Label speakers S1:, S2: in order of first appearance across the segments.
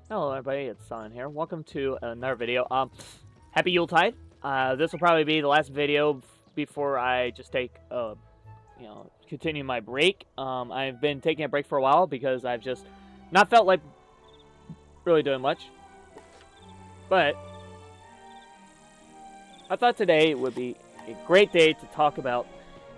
S1: Hello everybody, it's Son here. Welcome to another video. Happy Yuletide. This will probably be the last video before I just take continue my break. I've been taking a break for a while because I've just not felt like really doing much. But I thought today would be a great day to talk about,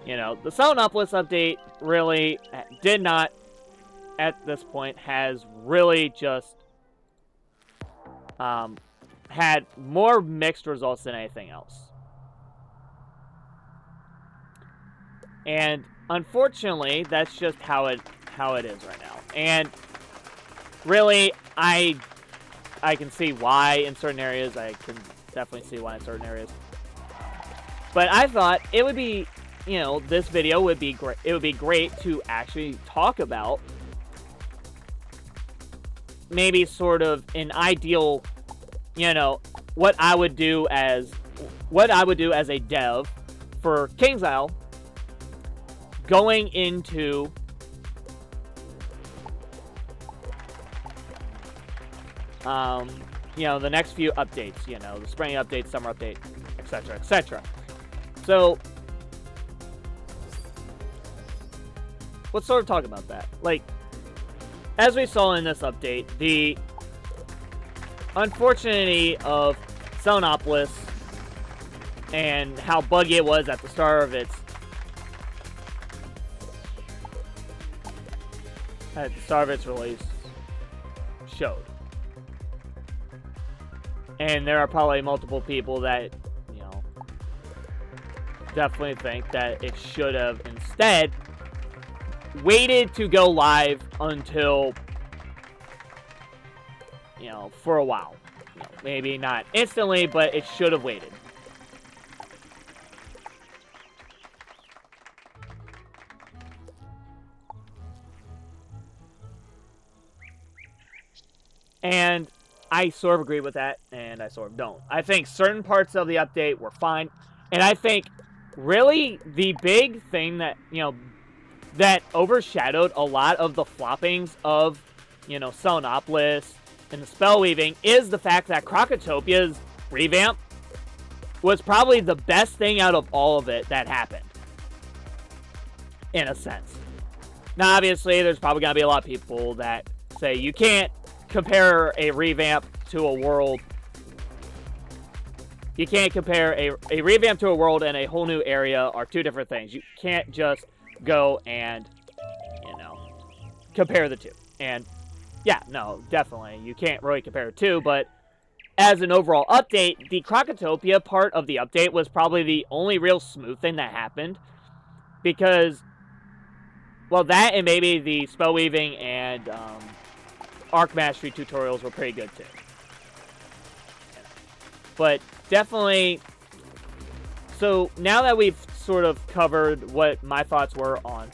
S1: the Selenopolis update really did not, at this point, has really just had more mixed results than anything else. And unfortunately, that's just how it is right now. And really, I can see why in certain areas. I can definitely see why in certain areas. But I thought it would be, this video would be great. It would be great to actually talk about maybe sort of an ideal, what I would do as a dev for King's Isle going into the next few updates, the spring update, summer update, etc., etc. So let's sort of talk about that. Like, as we saw in this update, the unfortunity of Selenopolis and how buggy it was at the start of its release showed. And there are probably multiple people that, definitely think that it should have instead waited to go live until, for a while. Maybe not instantly, but it should have waited. And I sort of agree with that, and I sort of don't. I think certain parts of the update were fine, and I think really the big thing that, that overshadowed a lot of the floppings of, Selenopolis and the spell weaving is the fact that Crocotopia's revamp was probably the best thing out of all of it that happened. In a sense. Now, obviously, there's probably going to be a lot of people that say you can't compare a revamp to a world. You can't compare a revamp to a world and a whole new area are two different things. You can't just go and, compare the two. And, yeah, no, definitely. You can't really compare the two, but as an overall update, the Crocotopia part of the update was probably the only real smooth thing that happened. Because, well, that and maybe the spell weaving and arc mastery tutorials were pretty good, too. But definitely, so now that we've sort of covered what my thoughts were on,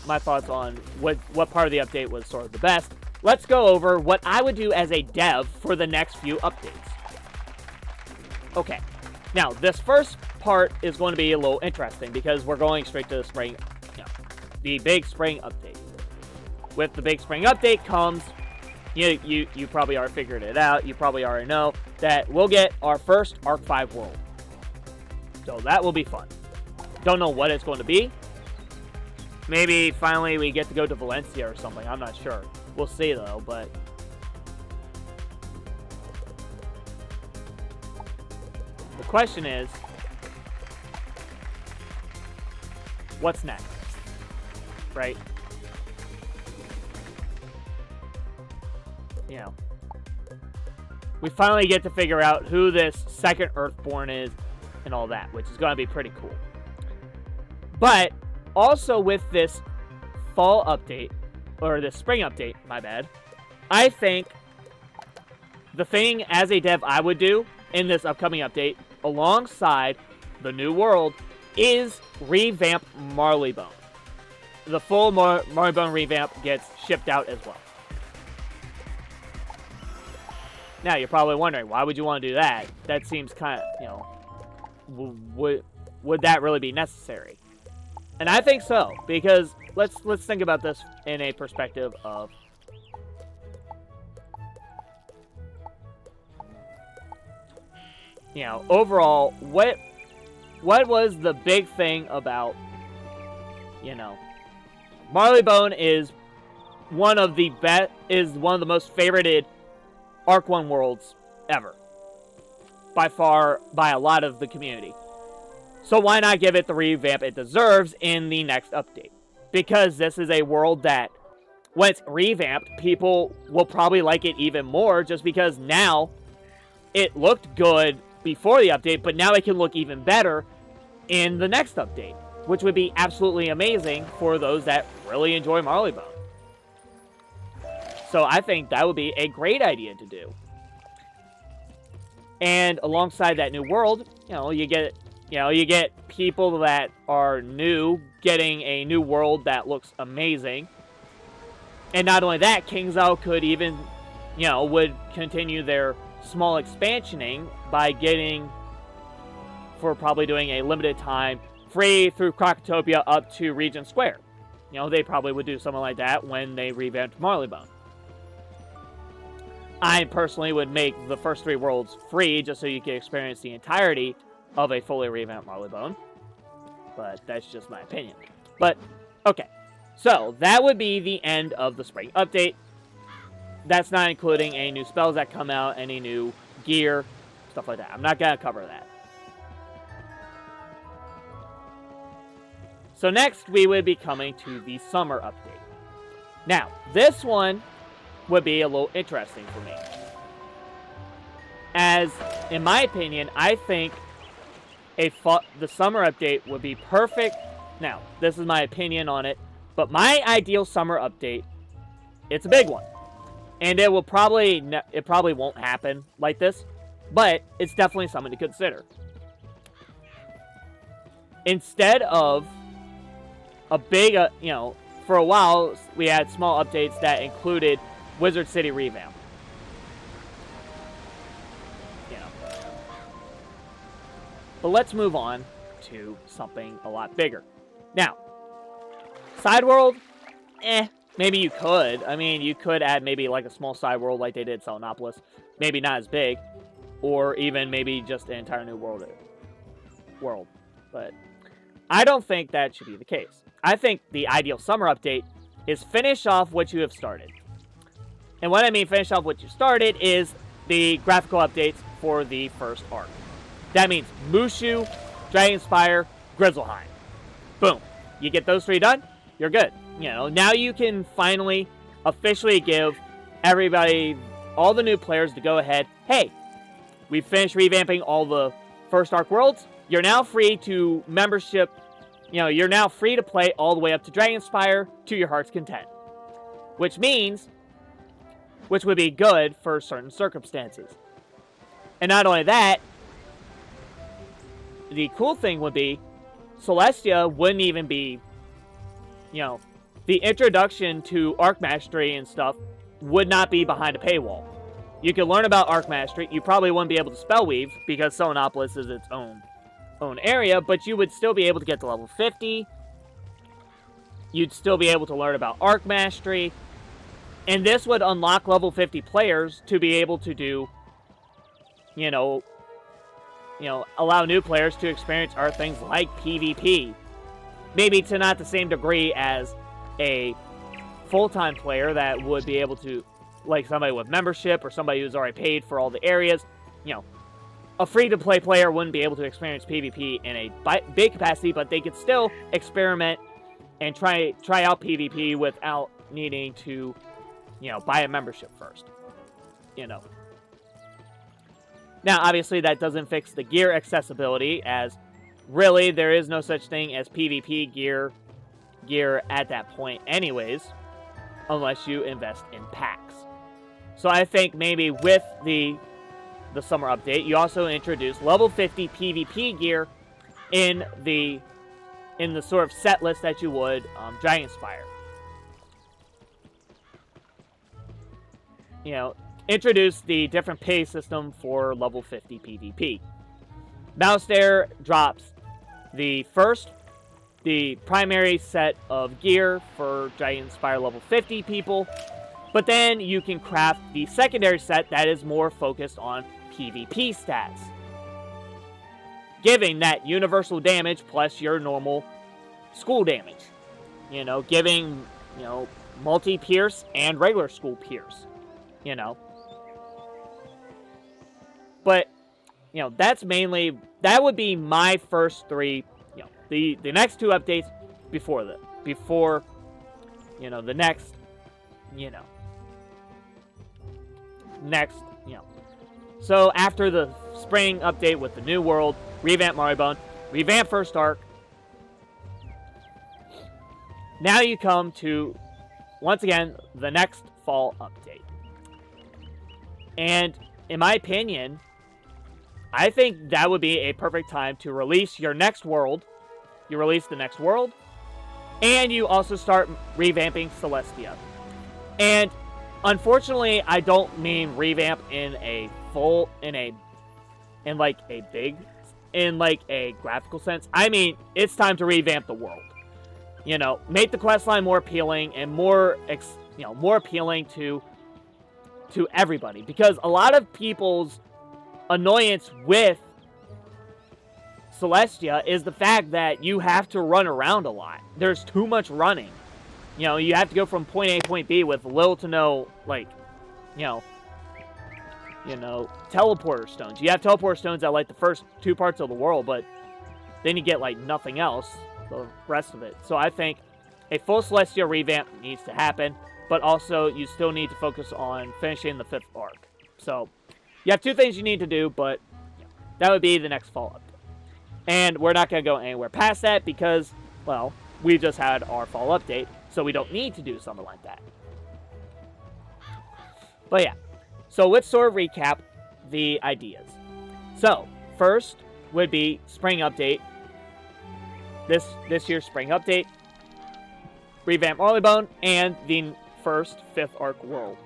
S1: my thoughts on what part of the update was sort of the best, let's go over what I would do as a dev for the next few updates. Okay, now this first part is going to be a little interesting because we're going straight to the spring, the big spring update. With the big spring update comes, you probably already figured it out. You probably already know that we'll get our first Arc 5 world. So that will be fun. Don't know what it's going to be. Maybe finally we get to go to Valencia or something. I'm not sure. We'll see though, but the question is, what's next? Right? We finally get to figure out who this second Earthborn is and all that, which is going to be pretty cool. But also with this fall update, or this spring update, my bad, I think the thing as a dev I would do in this upcoming update, alongside the new world, is revamp Marleybone. The full Marleybone revamp gets shipped out as well. Now, you're probably wondering, why would you want to do that? That seems kind of, would that really be necessary? And I think so, because let's think about this in a perspective of You know, overall, what was the big thing about, you know, Marleybone is one of the most favorited Arc 1 worlds ever. By far, by a lot of the community. So why not give it the revamp it deserves in the next update? Because this is a world that, when it's revamped, people will probably like it even more, just because now it looked good before the update, but now it can look even better in the next update, which would be absolutely amazing for those that really enjoy Marleybone. So I think that would be a great idea to do. And alongside that new world, you get people that are new getting a new world that looks amazing. And not only that, KingsIsle could even, would continue their small expansioning by getting, for probably doing a limited time, free through Crocotopia up to Regent Square. They probably would do something like that when they revamped Marleybone. I personally would make the first 3 worlds free, just so you can experience the entirety of a fully revamped Marleybone. But that's just my opinion. But, okay. So, that would be the end of the spring update. That's not including any new spells that come out, any new gear, stuff like that. I'm not going to cover that. So next, we would be coming to the summer update. Now, this one would be a little interesting for me. As, in my opinion, I think the summer update would be perfect. Now, this is my opinion on it, but my ideal summer update, it's a big one. And it probably won't happen like this, but it's definitely something to consider. Instead of a big, for a while, we had small updates that included Wizard City revamp. But let's move on to something a lot bigger. Now, side world, maybe you could. I mean, you could add maybe like a small side world like they did Selenopolis. Maybe not as big. Or even maybe just an entire new world. But I don't think that should be the case. I think the ideal summer update is finish off what you have started. And what I mean finish off what you started is the graphical updates for the first arc. That means Mushu, Dragonspire, Grizzleheim. Boom. You get those 3 done, you're good. Now you can finally officially give everybody, all the new players, to go ahead. Hey, we finished revamping all the first arc worlds. You're now free to membership. You're now free to play all the way up to Dragonspire to your heart's content. Which would be good for certain circumstances. And not only that, the cool thing would be, Celestia wouldn't even be, the introduction to Arc Mastery and stuff would not be behind a paywall. You could learn about Arc Mastery. You probably wouldn't be able to spell weave because Selenopolis is its own area, but you would still be able to get to level 50. You'd still be able to learn about Arc Mastery. And this would unlock level 50 players to be able to do, allow new players to experience things like PvP. Maybe to not the same degree as a full-time player that would be able to, like somebody with membership or somebody who's already paid for all the areas. A free-to-play player wouldn't be able to experience PvP in a big capacity, but they could still experiment and try out PvP without needing to, buy a membership first. Now, obviously, that doesn't fix the gear accessibility, as really there is no such thing as PvP gear at that point anyways, unless you invest in packs. So I think maybe with the summer update, you also introduce level 50 PvP gear in the sort of set list that you would Dragonspire. Introduce the different pay system for level 50 PvP. Mousestair drops the primary set of gear for Dragonspire level 50 people, But then you can craft the secondary set that is more focused on PvP stats, giving that universal damage plus your normal school damage. You know, giving, you know, multi-pierce and regular school pierce. You know. But, you know, that's mainly, that would be my first three, you know, the next two updates before, you know, the next, you know, So after the spring update with the new world, revamp Maribone, revamp First Arc, now you come to, once again, the next fall update. And in my opinion, I think that would be a perfect time to release your next world. You release the next world, and you also start revamping Celestia. And unfortunately, I don't mean revamp in a full, in like a graphical sense. I mean, it's time to revamp the world. You know, make the questline more appealing and more appealing to everybody. Because a lot of people's annoyance with Celestia is the fact that you have to run around a lot. There's too much running. You know, you have to go from point A to point B with little to no, like, you know, teleporter stones. You have teleporter stones at, like, the first two parts of the world, but then you get, like, nothing else, the rest of it. So I think a full Celestia revamp needs to happen, but also you still need to focus on finishing the 5th arc. So you have two things you need to do, but yeah, that would be the next fall update. And we're not going to go anywhere past that because, well, we just had our fall update, so we don't need to do something like that. But yeah, so let's sort of recap the ideas. So, first would be spring update. This year's spring update. Revamp Marleybone and the first 5th arc world.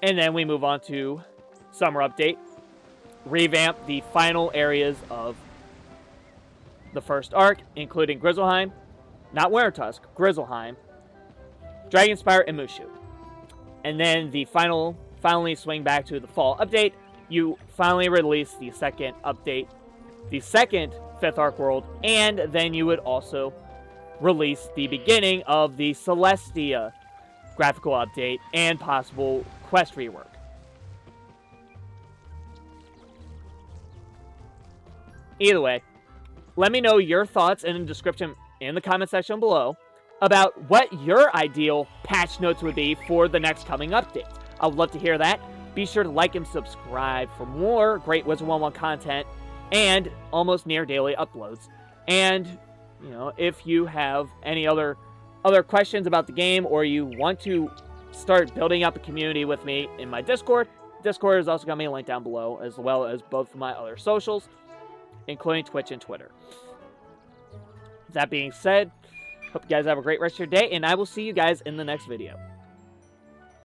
S1: And then we move on to summer update. Revamp the final areas of the first arc, including Grizzleheim, not Wintertusk, Grizzleheim, Dragonspire, and Mushu. And then the finally swing back to the fall update. You finally release the second update, the second 5th arc world, and then you would also release the beginning of the Celestia graphical update and possible quest rework. Either way, let me know your thoughts in the description in the comment section below about what your ideal patch notes would be for the next coming updates. I would love to hear that. Be sure to like and subscribe for more great Wizard101 content and almost near daily uploads. And, you know, if you have any other questions about the game or you want to start building up a community with me in my Discord is also going to be linked down below, as well as both of my other socials, including Twitch and Twitter. That being said, hope you guys have a great rest of your day, and I will see you guys in the next video.